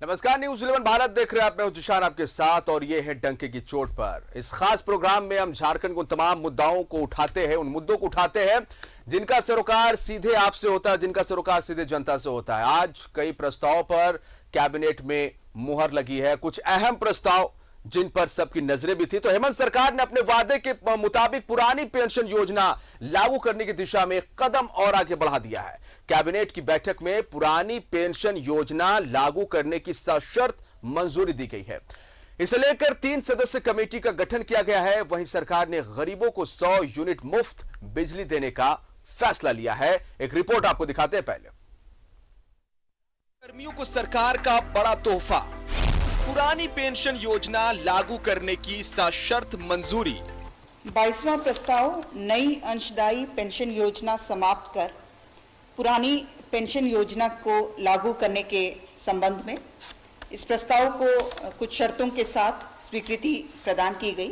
नमस्कार, न्यूज 11 भारत देख रहे हैं आप। मैं हूं तुषार आपके साथ और ये है डंके की चोट पर। इस खास प्रोग्राम में हम झारखंड के उन तमाम मुद्दाओं को उठाते हैं, उन मुद्दों को उठाते हैं जिनका सरोकार सीधे आपसे होता है, जिनका सरोकार सीधे जनता से होता है। आज कई प्रस्तावों पर कैबिनेट में मुहर लगी है, कुछ अहम प्रस्ताव जिन पर सबकी नजरें भी थी। तो हेमंत सरकार ने अपने वादे के मुताबिक पुरानी पेंशन योजना लागू करने की दिशा में एक कदम और आगे बढ़ा दिया है। कैबिनेट की बैठक में पुरानी पेंशन योजना लागू करने की सशर्त मंजूरी दी गई है। इसे लेकर 3 सदस्य कमेटी का गठन किया गया है। वहीं सरकार ने गरीबों को 100 यूनिट मुफ्त बिजली देने का फैसला लिया है। एक रिपोर्ट आपको दिखाते हैं। पहले कर्मियों को सरकार का बड़ा तोहफा, पुरानी पेंशन योजना लागू करने की सशर्त मंजूरी। 22वां प्रस्ताव नई अंशदायी पेंशन योजना समाप्त कर पुरानी पेंशन योजना को लागू करने के संबंध में इस प्रस्ताव को कुछ शर्तों के साथ स्वीकृति प्रदान की गई।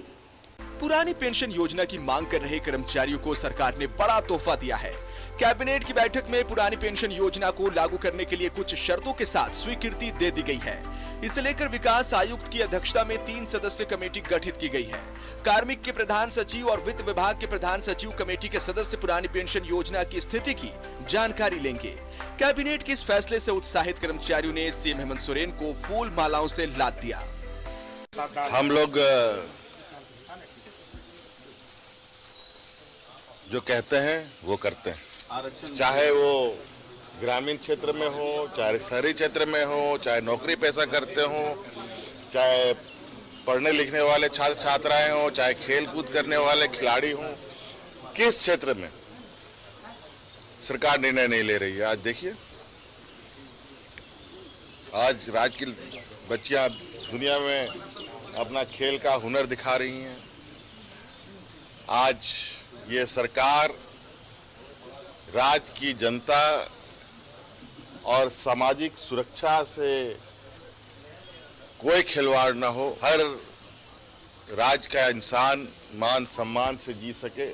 पुरानी पेंशन योजना की मांग कर रहे कर्मचारियों को सरकार ने बड़ा तोहफा दिया है। कैबिनेट की बैठक में पुरानी पेंशन योजना को लागू करने के लिए कुछ शर्तों के साथ स्वीकृति दे दी गई है। इसे लेकर विकास आयुक्त की अध्यक्षता में 3 सदस्य कमेटी गठित की गई है। कार्मिक के प्रधान सचिव और वित्त विभाग के प्रधान सचिव कमेटी के सदस्य पुरानी पेंशन योजना की स्थिति की जानकारी लेंगे। कैबिनेट के इस फैसले से उत्साहित कर्मचारियों ने सीएम हेमंत सोरेन को फूल मालाओं से लाद दिया। हम लोग जो कहते हैं वो करते हैं, चाहे वो ग्रामीण क्षेत्र में हो, चाहे शहरी क्षेत्र में हो, चाहे नौकरी पैसा करते हो, चाहे पढ़ने लिखने वाले छात्र छात्राएं हो, चाहे खेल कूद करने वाले खिलाड़ी हो, किस क्षेत्र में सरकार निर्णय नहीं ले रही है। आज देखिए, आज राज्य की बच्चियां दुनिया में अपना खेल का हुनर दिखा रही हैं। आज ये सरकार राज्य की जनता और सामाजिक सुरक्षा से कोई खिलवाड़ न हो, हर राज्य का इंसान मान सम्मान से जी सके,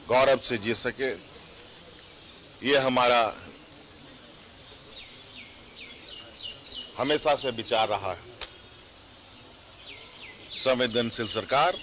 गौरव से जी सके, ये हमारा हमेशा से विचार रहा है। संवेदनशील सरकार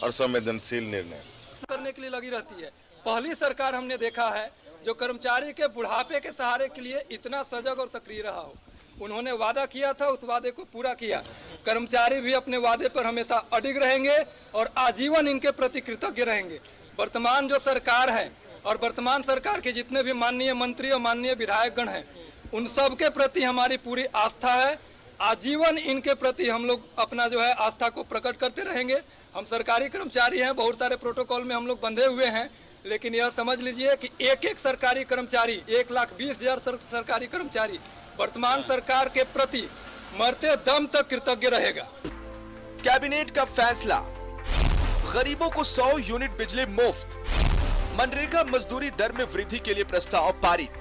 और संवेदनशील निर्णय करने के लिए लगी रहती है। पहली सरकार हमने देखा है जो कर्मचारी के बुढ़ापे के सहारे के लिए इतना सजग और सक्रिय रहा हो। उन्होंने वादा किया था, उस वादे को पूरा किया। कर्मचारी भी अपने वादे पर हमेशा अडिग रहेंगे और आजीवन इनके प्रति कृतज्ञ रहेंगे। वर्तमान जो सरकार है और वर्तमान सरकार के जितने भी माननीय मंत्री और माननीय विधायकगण हैं, उन सब के प्रति हमारी पूरी आस्था है। आजीवन इनके प्रति हम लोग अपना जो है आस्था को प्रकट करते रहेंगे। हम सरकारी कर्मचारी हैं, बहुत सारे प्रोटोकॉल में हम लोग बंधे हुए हैं, लेकिन यह समझ लीजिए कि एक सरकारी कर्मचारी, 1,20,000 सरकारी कर्मचारी वर्तमान सरकार के प्रति मरते दम तक कृतज्ञ रहेगा। कैबिनेट का फैसला, गरीबों को 100 यूनिट बिजली मुफ्त, मनरेगा मजदूरी दर में वृद्धि के लिए प्रस्ताव पारित,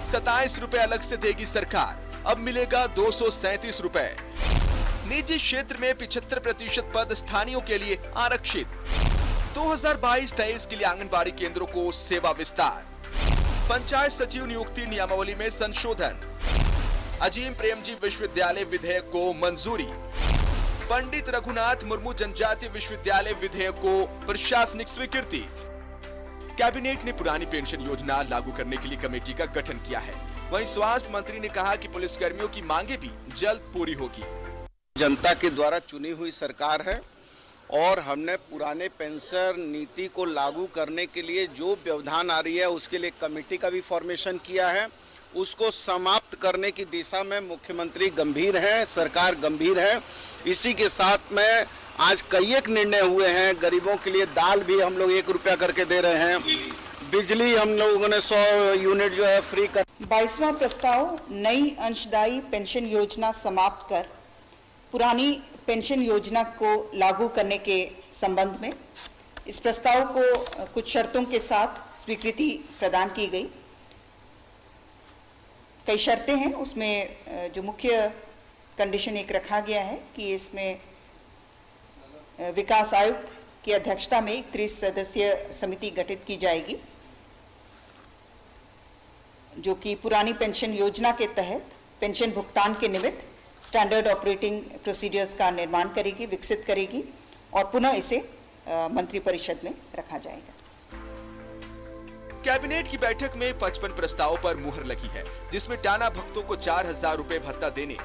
27 रुपए अलग से देगी सरकार, अब मिलेगा 237 रुपए। निजी क्षेत्र में 75% पद स्थानीयों के लिए आरक्षित। 2022-23 के लिए आंगनबाड़ी केंद्रों को सेवा विस्तार। पंचायत सचिव नियुक्ति नियमावली में संशोधन। अजीम प्रेमजी विश्वविद्यालय विधेयक को मंजूरी। पंडित रघुनाथ मुर्मू जनजातीय विश्वविद्यालय विधेयक को प्रशासनिक स्वीकृति। कैबिनेट ने पुरानी पेंशन योजना लागू करने के लिए कमेटी का गठन किया है। वहीं स्वास्थ्य मंत्री ने कहा कि पुलिसकर्मियों की मांगे भी जल्द पूरी होगी। जनता के द्वारा चुनी हुई सरकार है और हमने पुराने पेंशन नीति को लागू करने के लिए जो व्यवधान आ रही है उसके लिए कमेटी का भी फॉर्मेशन किया है। उसको समाप्त करने की दिशा में मुख्यमंत्री गंभीर हैं, सरकार गंभीर है। इसी के साथ में आज कई एक निर्णय हुए हैं। गरीबों के लिए दाल भी हम लोग 1 रुपया करके दे रहे हैं। बिजली हम लोगों ने 100 यूनिट जो है फ्री कर। 22वां प्रस्ताव नई अंशदायी पेंशन योजना समाप्त कर पुरानी पेंशन योजना को लागू करने के संबंध में इस प्रस्ताव को कुछ शर्तों के साथ स्वीकृति प्रदान की गई। कई शर्तें हैं, उसमें जो मुख्य कंडीशन एक रखा गया है कि इसमें विकास आयुक्त की अध्यक्षता में एक 30 सदस्यीय समिति गठित की जाएगी। जो कि पुरानी पेंशन योजना के तहत पेंशन भुगतान के निमित्त स्टैंडर्ड ऑपरेटिंग प्रोसीजर्स का निर्माण करेगी, विकसित करेगी और पुनः इसे मंत्रिपरिषद में रखा जाएगा। कैबिनेट की बैठक में 55 प्रस्तावों पर मुहर लगी है, जिसमें टाना भक्तों को 4,000 रुपए भत्ता देने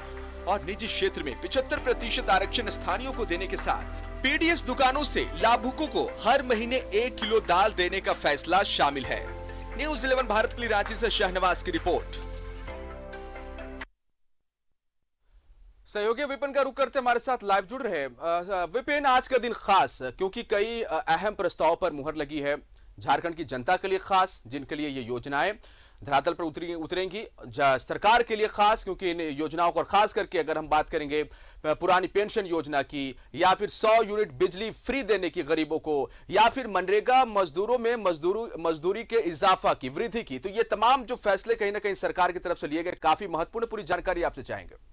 और निजी क्षेत्र में 75% आरक्षण स्थानीयों को देने के साथ पीडीएस दुकानों से लाभुकों को हर महीने 1 किलो दाल देने का फैसला शामिल है। न्यूज़ 11 भारत के लिए रांची से शहनवाज की रिपोर्ट। सहयोगी विपिन का रुख करते हमारे साथ लाइव जुड़ रहे हैं। विपिन, आज का दिन खास क्योंकि कई अहम प्रस्ताव पर मुहर लगी है। झारखंड की जनता के लिए खास, जिनके लिए ये योजनाएं धरातल पर उतरेंगी, सरकार के लिए खास क्योंकि इन योजनाओं को, खास करके अगर हम बात करेंगे पुरानी पेंशन योजना की, या फिर 100 यूनिट बिजली फ्री देने की गरीबों को, या फिर मनरेगा मजदूरों में मजदूरी के इजाफा की, वृद्धि की, तो ये तमाम जो फैसले कहीं ना कहीं सरकार की तरफ से लिए गए, काफी महत्वपूर्ण, पूरी जानकारी आपसे चाहेंगे।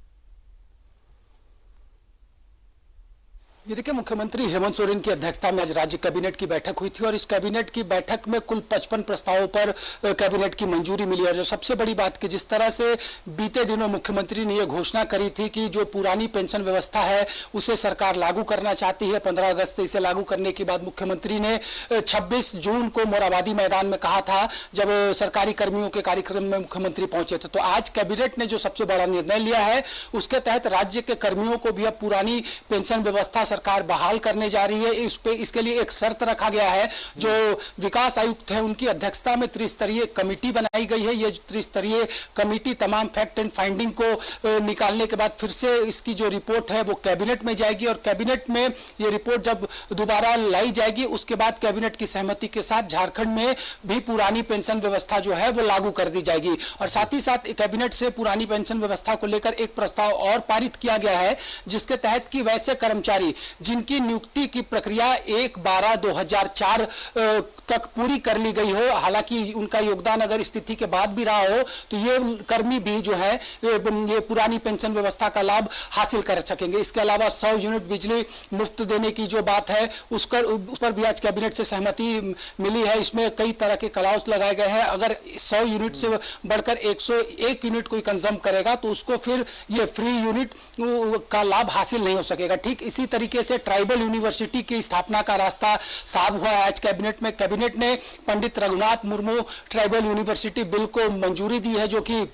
ये देखिए, मुख्यमंत्री हेमंत सोरेन की अध्यक्षता में आज राज्य कैबिनेट की बैठक हुई थी और इस कैबिनेट की बैठक में कुल 55 प्रस्तावों पर कैबिनेट की मंजूरी मिली है। जो सबसे बड़ी बात कि जिस तरह से बीते दिनों मुख्यमंत्री ने यह घोषणा करी थी कि जो पुरानी पेंशन व्यवस्था है उसे सरकार लागू करना चाहती है, 15 अगस्त से इसे लागू करने के बाद मुख्यमंत्री ने 26 जून को मोराबादी मैदान में कहा था, जब सरकारी कर्मियों के कार्यक्रम में मुख्यमंत्री पहुंचे थे। तो आज कैबिनेट ने जो सबसे बड़ा निर्णय लिया है उसके तहत राज्य के कर्मियों को भी अब पुरानी पेंशन व्यवस्था सरकार बहाल करने जा रही है। इसके लिए एक शर्त रखा गया है। जो विकास आयुक्त हैं उनकी अध्यक्षता में त्रिस्तरीय कमेटी बनाई गई है। ये त्रिस्तरीय कमेटी तमाम फैक्ट एंड फाइंडिंग को निकालने के बाद फिर से इसकी जो रिपोर्ट है वो कैबिनेट में जाएगी और कैबिनेट में ये रिपोर्ट जब दोबारा लाई जाएगी उसके बाद कैबिनेट की सहमति के साथ झारखंड में भी पुरानी पेंशन व्यवस्था जो है वो लागू कर दी जाएगी। और साथ ही साथ कैबिनेट से पुरानी पेंशन व्यवस्था को लेकर एक प्रस्ताव और पारित किया गया है, जिसके तहत कि वैसे कर्मचारी जिनकी नियुक्ति की प्रक्रिया 1/12/2004 तक पूरी कर ली गई हो, हालांकि उनका योगदान अगर स्थिति के बाद भी रहा हो, तो ये कर्मी भी जो है ये पुरानी पेंशन व्यवस्था का लाभ हासिल कर सकेंगे। इसके अलावा 100 यूनिट बिजली मुफ्त देने की जो बात है उस पर भी आज कैबिनेट से सहमति मिली है। इसमें कई तरह के क्लॉज लगाए गए हैं। अगर 100 यूनिट से बढ़कर 101 यूनिट कोई कंज्यूम करेगा तो उसको फिर ये फ्री यूनिट का लाभ हासिल नहीं हो सकेगा। ठीक इसी तरीके से ट्राइबल यूनिवर्सिटी की स्थापना का रास्ता साफ हुआ है आज कैबिनेट में। कैबिनेट ने Pandit Raghunath Murmu tribal university bill को मंजूरी दी है, जो कि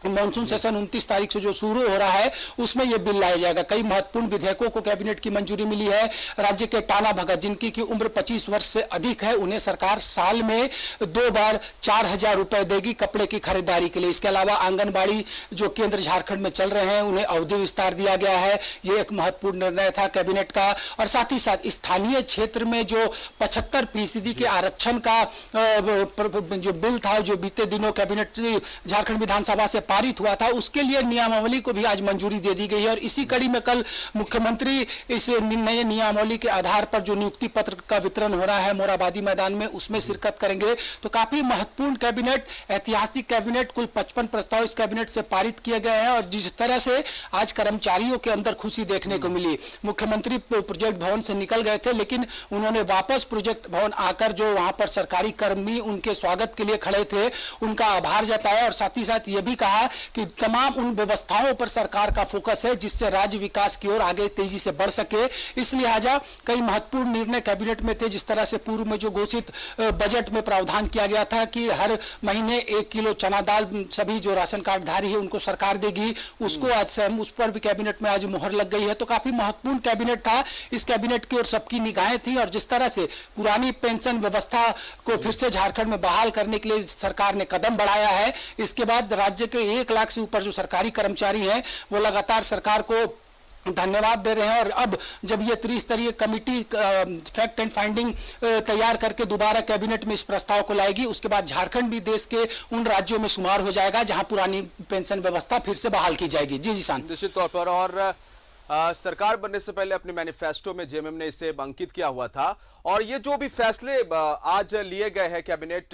मॉनसून सेशन 29 तारीख से जो शुरू हो रहा है उसमें यह बिल लाया जाएगा। कई महत्वपूर्ण विधेयकों को कैबिनेट की मंजूरी मिली है। राज्य के टाना भगत जिनकी की उम्र 25 वर्ष से अधिक है, उन्हें सरकार साल में 2 बार 4,000 रुपए देगी कपड़े की खरीदारी के लिए। इसके अलावा आंगनबाड़ी जो केंद्र झारखंड में चल रहे हैं उन्हें अवधि विस्तार दिया गया है। यह एक महत्वपूर्ण निर्णय था कैबिनेट का। और साथ ही साथ स्थानीय क्षेत्र में जो 75% के आरक्षण का जो बिल था, जो बीते दिनों कैबिनेट झारखंड विधानसभा से पारित हुआ था, उसके लिए नियमावली को भी आज मंजूरी दे दी गई है। और इसी कड़ी में कल मुख्यमंत्री इस नए नियमावली के आधार पर जो नियुक्ति पत्र का वितरण हो रहा है मोराबादी मैदान में, उसमें शिरकत करेंगे। तो काफी महत्वपूर्ण कैबिनेट, ऐतिहासिक कैबिनेट, कुल 55 प्रस्ताव इस कैबिनेट से पारित किए गए हैं। और जिस तरह से आज कर्मचारियों के अंदर खुशी देखने को मिली, मुख्यमंत्री प्रोजेक्ट भवन से निकल गए थे लेकिन उन्होंने वापस प्रोजेक्ट भवन आकर जो वहां पर सरकारी कर्मी उनके स्वागत के लिए खड़े थे उनका आभार जताया। और साथ ही साथ ये भी कहा कि तमाम उन व्यवस्थाओं पर सरकार का फोकस है जिससे राज्य विकास की ओर आगे तेजी से बढ़ सके। इस लिहाजा कई महत्वपूर्ण निर्णय कैबिनेट में थे। जिस तरह से पूर्व में जो घोषित बजट में प्रावधान किया गया था कि हर महीने 1 किलो चना दाल सभी जो राशन कार्ड धारी है उनको सरकार देगी, उसको आज उस पर भी कैबिनेट में आज मुहर लग गई है। तो काफी महत्वपूर्ण कैबिनेट था। इस कैबिनेट की ओर सबकी निगाहें थी। और जिस तरह से पुरानी पेंशन व्यवस्था को फिर से झारखंड में बहाल करने के लिए सरकार ने कदम बढ़ाया है, इसके बाद राज्य के 1 लाख से ऊपर जो सरकारी कर्मचारी हैं वो लगातार सरकार को धन्यवाद दे रहे हैं। और अब जब ये त्रिस्तरीय कमेटी फैक्ट एंड फाइंडिंग तैयार करके दोबारा कैबिनेट में इस प्रस्ताव को लाएगी, उसके बाद झारखंड भी देश के उन राज्यों में शुमार हो जाएगा जहां पुरानी पेंशन व्यवस्था फिर से बहाल की जाएगी। जी शांत, निश्चित तौर पर। और सरकार बनने से पहले अपने मैनिफेस्टो में जेएमएम ने इसे अंकित किया हुआ था। और ये जो भी फैसले आज लिए गए हैं कैबिनेट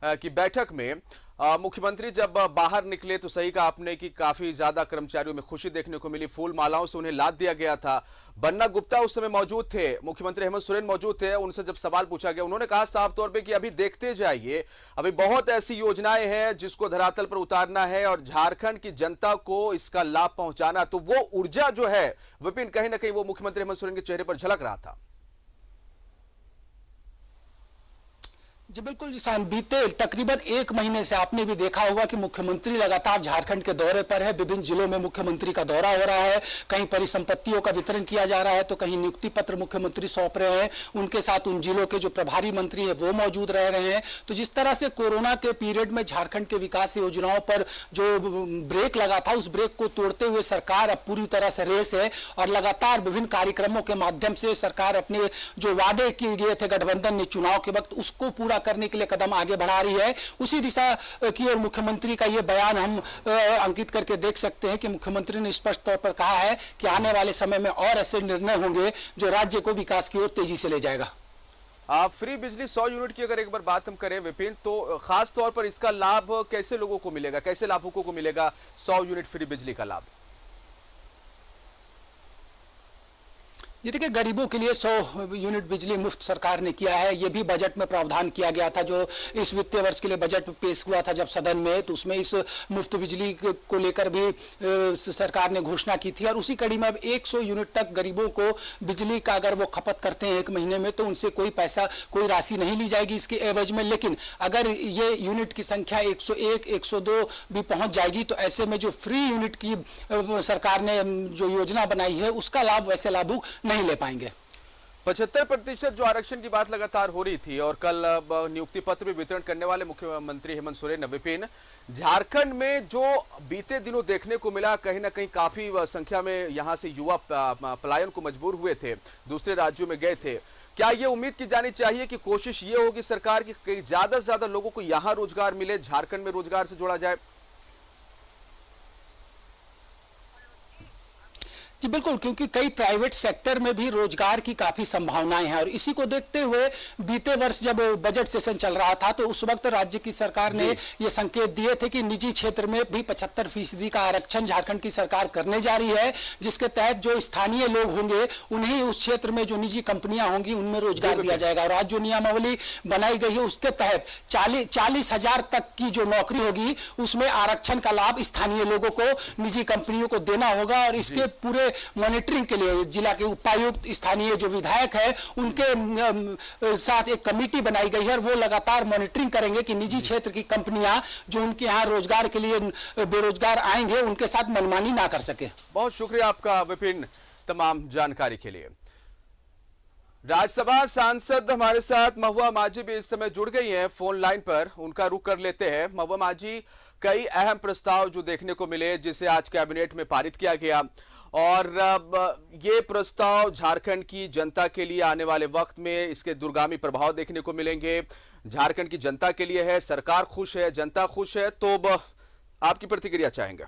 की बैठक में, मुख्यमंत्री जब बाहर निकले तो सही कहा आपने कि काफी ज्यादा कर्मचारियों में खुशी देखने को मिली, फूल मालाओं से उन्हें लाद दिया गया था। बन्ना गुप्ता उस समय मौजूद थे, मुख्यमंत्री हेमंत सोरेन मौजूद थे। उनसे जब सवाल पूछा गया उन्होंने कहा साफ तौर पे कि अभी देखते जाइए, अभी बहुत ऐसी योजनाएं हैं जिसको धरातल पर उतारना है और झारखंड की जनता को इसका लाभ पहुंचाना। तो वो ऊर्जा जो है विपिन, कहीं ना कहीं वो मुख्यमंत्री हेमंत सोरेन के चेहरे पर झलक रहा था। जी बिल्कुल जिसान, बीते तकरीबन 1 महीने से आपने भी देखा होगा कि मुख्यमंत्री लगातार झारखंड के दौरे पर है। विभिन्न जिलों में मुख्यमंत्री का दौरा हो रहा है, कहीं परिसंपत्तियों का वितरण किया जा रहा है तो कहीं नियुक्ति पत्र मुख्यमंत्री सौंप रहे हैं। उनके साथ उन जिलों के जो प्रभारी मंत्री है वो मौजूद रह रहे हैं। तो जिस तरह से कोरोना के पीरियड में झारखंड के विकास योजनाओं पर जो ब्रेक लगा था, उस ब्रेक को तोड़ते हुए सरकार अब पूरी तरह से रेस है और लगातार विभिन्न कार्यक्रमों के माध्यम से सरकार अपने जो वादे किए गए थे गठबंधन ने चुनाव के वक्त, उसको पूरा करने के लिए कदम आगे बढ़ा रही है। उसी दिशा की ओर मुख्यमंत्री का यह बयान हम अंकित करके देख सकते हैं कि मुख्यमंत्री ने स्पष्ट तौर पर कहा है कि आने वाले समय में और ऐसे निर्णय होंगे जो राज्य को विकास की ओर तेजी से ले जाएगा। फ्री बिजली 100 यूनिट की अगर एक बार बात हम करें विपिन, तो खास तौर पर इसका लाभ कैसे लोगों को मिलेगा, कैसे लाभुकों को मिलेगा 100 यूनिट फ्री बिजली का लाभ? ये देखिए, गरीबों के लिए 100 यूनिट बिजली मुफ्त सरकार ने किया है। ये भी बजट में प्रावधान किया गया था, जो इस वित्तीय वर्ष के लिए बजट पेश हुआ था जब सदन में, तो उसमें इस मुफ्त बिजली को लेकर भी सरकार ने घोषणा की थी। और उसी कड़ी में अब 100 यूनिट तक गरीबों को बिजली का अगर वो खपत करते हैं 1 महीने में तो उनसे कोई पैसा, कोई राशि नहीं ली जाएगी इसके एवज में। लेकिन अगर ये यूनिट की संख्या 101, 102 भी पहुंच जाएगी तो ऐसे में जो फ्री यूनिट की सरकार ने जो योजना बनाई है उसका लाभ वैसे लाभुक नहीं ले पाएंगे। 75% जो आरक्षण की बात लगातार हो रही थी और कल नियुक्ति पत्र भी वितरण करने वाले मुख्यमंत्री हेमंत सोरेन विपिन, झारखंड में जो बीते दिनों देखने को मिला, कहीं ना कहीं काफी संख्या में यहां से युवा पलायन को मजबूर हुए थे, दूसरे राज्यों में गए थे। क्या ये उम्मीद की जानी चाहिए कि कोशिश ये होगी सरकार की ज्यादा से ज्यादा लोगों को यहां रोजगार मिले, झारखंड में रोजगार से जोड़ा जाए? जी बिल्कुल, क्योंकि कई प्राइवेट सेक्टर में भी रोजगार की काफी संभावनाएं हैं और इसी को देखते हुए बीते वर्ष जब बजट सेशन चल रहा था तो उस वक्त राज्य की सरकार ने ये संकेत दिए थे कि निजी क्षेत्र में भी 75% का आरक्षण झारखंड की सरकार करने जा रही है, जिसके तहत जो स्थानीय लोग होंगे उन्हें उस क्षेत्र में जो निजी कंपनियां होंगी उनमें रोजगार दिया जाएगा। और आज जो नियमावली बनाई गई है उसके तहत 40,000 तक की जो नौकरी होगी उसमें आरक्षण का लाभ स्थानीय लोगों को, निजी कंपनियों को देना होगा। और इसके पूरे मॉनिटरिंग के लिए जिला के उपायुक्त, स्थानीय जो विधायक है उनके साथ एक कमेटी बनाई गई है और वो लगातार मॉनिटरिंग करेंगे कि निजी क्षेत्र की कंपनियां जो उनके यहाँ रोजगार के लिए बेरोजगार आएंगे उनके साथ मनमानी ना कर सके। बहुत शुक्रिया आपका विपिन तमाम जानकारी के लिए। राज्यसभा सांसद हमारे साथ महुआ माझी भी इस समय जुड़ गई हैं फोन लाइन पर, उनका रुख कर लेते हैं। महुआ माझी, कई अहम प्रस्ताव जो देखने को मिले जिसे आज कैबिनेट में पारित किया गया और ये प्रस्ताव झारखंड की जनता के लिए आने वाले वक्त में इसके दूरगामी प्रभाव देखने को मिलेंगे। झारखंड की जनता के लिए है, सरकार खुश है, जनता खुश है, तो आपकी प्रतिक्रिया चाहेंगे?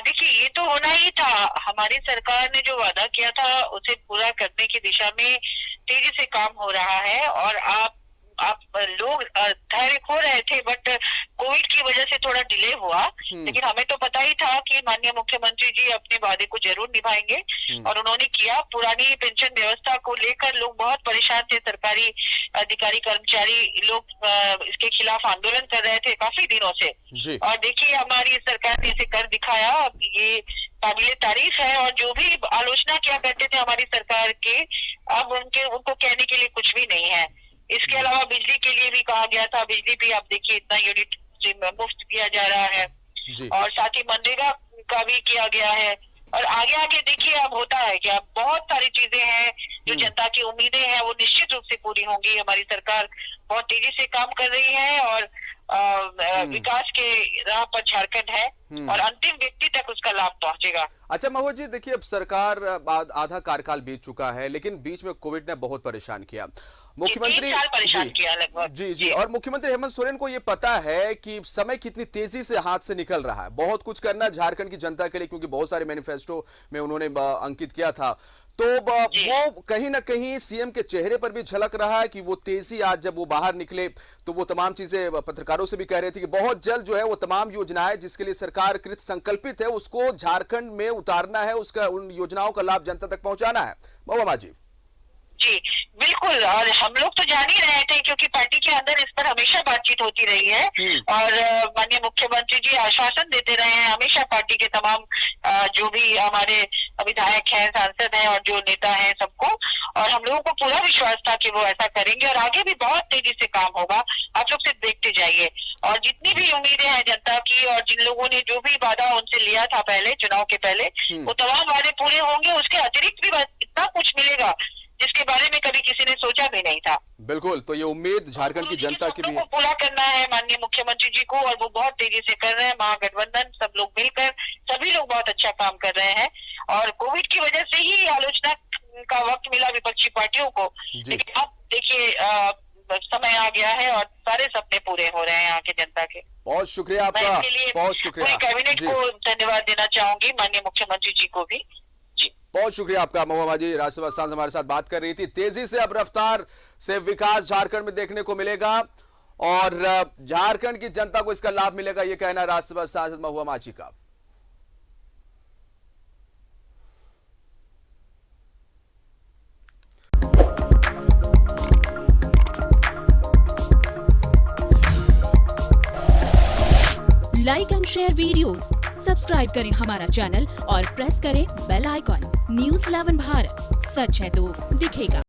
देखिए, ये तो होना ही था। हमारी सरकार ने जो वादा किया था उसे पूरा करने की दिशा में तेजी से काम हो रहा है और आप लोग धैर्य खो रहे थे, बट कोविड की वजह से थोड़ा डिले हुआ। लेकिन हमें तो पता ही था कि माननीय मुख्यमंत्री जी अपने वादे को जरूर निभाएंगे और उन्होंने किया। पुरानी पेंशन व्यवस्था को लेकर लोग बहुत परेशान थे, सरकारी अधिकारी कर्मचारी लोग इसके खिलाफ आंदोलन कर रहे थे काफी दिनों से। और देखिए, हमारी सरकार ने इसे कर दिखाया, ये काबिले तारीफ है। और जो भी आलोचना किया करते थे हमारी सरकार के, अब उनको कहने के लिए कुछ भी नहीं है। इसके अलावा बिजली के लिए भी कहा गया था, बिजली भी आप देखिए इतना यूनिट मुफ्त दिया जा रहा है और साथ ही मनरेगा का भी किया गया है। और आगे आगे देखिए अब होता है कि अब बहुत सारी चीजें हैं जो जनता की उम्मीदें हैं वो निश्चित रूप से पूरी होंगी। हमारी सरकार बहुत तेजी से काम कर रही है और विकास के राह पर झारखंड है और अंतिम व्यक्ति तक उसका लाभ पहुंचेगा। अच्छा महुआ जी, देखिए अब सरकार आधा कार्यकाल बीत चुका है लेकिन बीच में कोविड ने बहुत परेशान किया मुख्यमंत्री 3 साल परेशान जी, किया लगभग। जी, और मुख्यमंत्री हेमंत सोरेन को ये पता है कि समय कितनी तेजी से हाथ से निकल रहा है, बहुत कुछ करना झारखंड की जनता के लिए, क्योंकि बहुत सारे मैनिफेस्टो में उन्होंने अंकित किया था। तो वो कहीं ना कहीं सीएम के चेहरे पर भी झलक रहा है कि वो तेजी, आज जब वो बाहर निकले तो वो तमाम चीजें पत्रकारों से भी कह रहे थे कि बहुत जल्द जो है वो तमाम योजनाएं जिसके लिए सरकार कृत संकल्पित है उसको झारखंड में उतारना है, उसका उन योजनाओं का लाभ जनता तक पहुंचाना है। महुआ जी जी बिल्कुल, और हम लोग तो जान ही रहे थे क्योंकि पार्टी के अंदर इस पर हमेशा बातचीत होती रही है और माननीय मुख्यमंत्री जी आश्वासन देते रहे हैं हमेशा पार्टी के तमाम जो भी हमारे विधायक हैं, सांसद हैं और जो नेता हैं सबको, और हम लोगों को पूरा विश्वास था कि वो ऐसा करेंगे और आगे भी बहुत तेजी से काम होगा। आप लोग सिर्फ देखते जाइए, और जितनी भी उम्मीदें हैं जनता की और जिन लोगों ने जो भी वादा उनसे लिया था पहले चुनाव के पहले, वो तमाम वादे पूरे होंगे। उसके अतिरिक्त भी इतना कुछ मिलेगा जिसके बारे में कभी किसी ने सोचा भी नहीं था। बिल्कुल, तो ये उम्मीद झारखंड की जनता की भी है, पूरा करना है माननीय मुख्यमंत्री जी को, और वो बहुत तेजी से कर रहे हैं। महागठबंधन सब लोग मिलकर सभी लोग बहुत अच्छा काम कर रहे हैं, और कोविड की वजह से ही आलोचना का वक्त मिला विपक्षी पार्टियों को, लेकिन अब देखिए समय आ गया है और सारे सपने पूरे हो रहे हैं यहाँ की जनता के। बहुत शुक्रिया आपका, बहुत शुक्रिया। कैबिनेट को धन्यवाद देना चाहूंगी, माननीय मुख्यमंत्री जी को भी। बहुत शुक्रिया आपका। महुआ जी राज्यसभा सांसद हमारे साथ बात कर रही थी। तेजी से अब रफ्तार से विकास झारखंड में देखने को मिलेगा और झारखंड की जनता को इसका लाभ मिलेगा, ये कहना राज्यसभा सांसद महुआ माझी का। Like and share videos, subscribe करें हमारा चैनल और प्रेस करें बेल आइकॉन। न्यूज़ 11 भारत, सच है तो दिखेगा।